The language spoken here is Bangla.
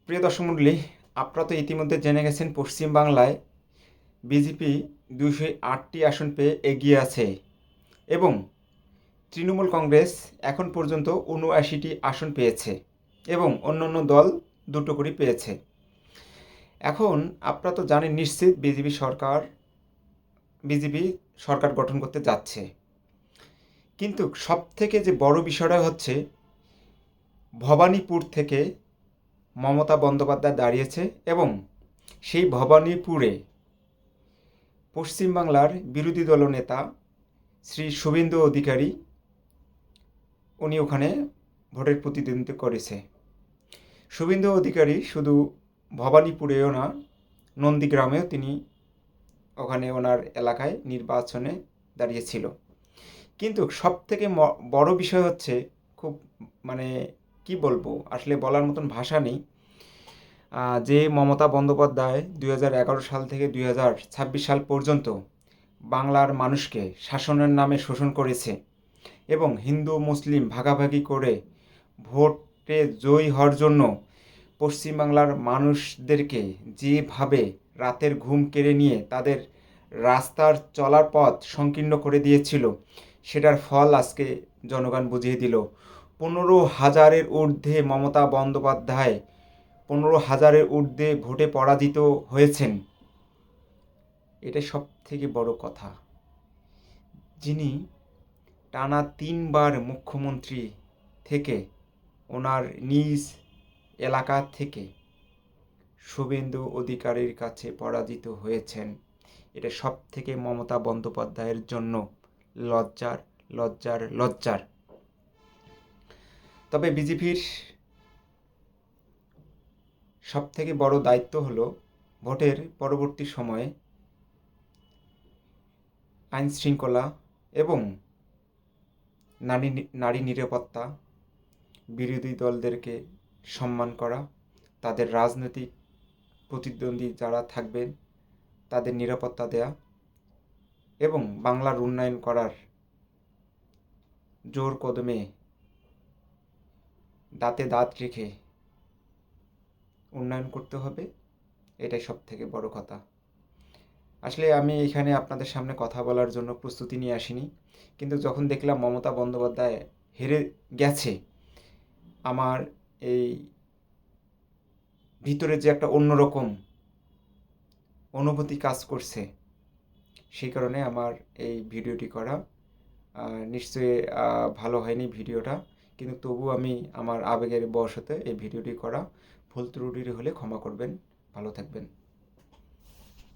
প্রিয় দর্শক মণ্ডলী, আপনারা তো ইতিমধ্যে জেনে গেছেন পশ্চিমবাংলায় বিজেপি 208টি আসন পেয়ে এগিয়ে আছে এবং তৃণমূল কংগ্রেস এখন পর্যন্ত 79টি আসন পেয়েছে এবং অন্যান্য দল দুটো করে পেয়েছে। এখন আপনারা তো জানেন নিশ্চিত বিজেপি সরকার গঠন করতে যাচ্ছে, কিন্তু সবথেকে যে বড় বিষয়টা হচ্ছে ভবানীপুর থেকে মমতা বন্দ্যোপাধ্যায় দাঁড়িয়েছে এবং সেই ভবানীপুরে পশ্চিমবাংলার বিরোধী দলনেতা শ্রী শুভেন্দু অধিকারী উনি ওখানে ভোটের প্রতিদ্বন্দ্বিতা করেছে। শুভেন্দু অধিকারী শুধু ভবানীপুরেও না, নন্দীগ্রামেও তিনি ওখানে ওনার এলাকায় নির্বাচনে দাঁড়িয়েছিল। কিন্তু সবথেকে বড় বিষয় হচ্ছে, খুব মানে কি বলবো, আসলে বলার মতন ভাষা নেই, যে মমতা বন্দ্যোপাধ্যায় 2011 সাল থেকে 2026 সাল পর্যন্ত বাংলার মানুষকে শাসনের নামে শোষণ করেছে এবং হিন্দু মুসলিম ভাগাভাগি করে ভোটে জয়ী হওয়ার জন্য পশ্চিমবাংলার মানুষদেরকে যেভাবে রাতের ঘুম কেড়ে নিয়ে তাদের রাস্তার চলার পথ সংকীর্ণ করে দিয়েছিল, সেটার ফল আজকে জনগণ বুঝিয়ে দিল। 15,000-এর ঊর্ধ্বে মমতা বন্দ্যোপাধ্যায় 15,000-এর ঊর্ধ্বে ভোটে পরাজিত হয়েছেন। এটা সব থেকে বড় কথা। যিনি টানা 3বার মুখ্যমন্ত্রী থেকে ওনার নিজ এলাকা থেকে শুভেন্দু অধিকারীর কাছে পরাজিত হয়েছেন, এটা সব থেকে মমতা বন্দ্যোপাধ্যায়ের জন্য লজ্জার লজ্জার লজ্জার। তবে বিজেপির সব থেকে বড় দায়িত্ব হলো ভোটের পরবর্তী সময়ে আইন শৃঙ্খলা এবং নারী নিরাপত্তা, বিরোধী দলদেরকে সম্মান করা, তাদের রাজনৈতিক প্রতিদ্বন্দ্বী যারা থাকবেন তাদের নিরাপত্তা দেয়া এবং বাংলার উন্নয়ন করার জোর কদমে দাঁতে দাঁত রেখে উন্নয়ন করতে হবে। এটাই সব থেকে বড় কথা। আসলে আমি এখানে আপনাদের সামনে কথা বলার জন্য প্রস্তুতি নিয়ে আসিনি, কিন্তু যখন দেখলাম মমতা বন্দ্যোপাধ্যায় হেরে গেছে, আমার এই ভিতরে যে একটা অন্যরকম অনুভূতি কাজ করছে, সেই কারণে আমার এই ভিডিওটি করা। নিশ্চয়ই ভালো হয়নি ভিডিওটা, কিন্তু তবু আমি আমার আবেগের বশতে এই ভিডিওটি করা। ভুল ত্রুটি হলে ক্ষমা করবেন। ভালো থাকবেন।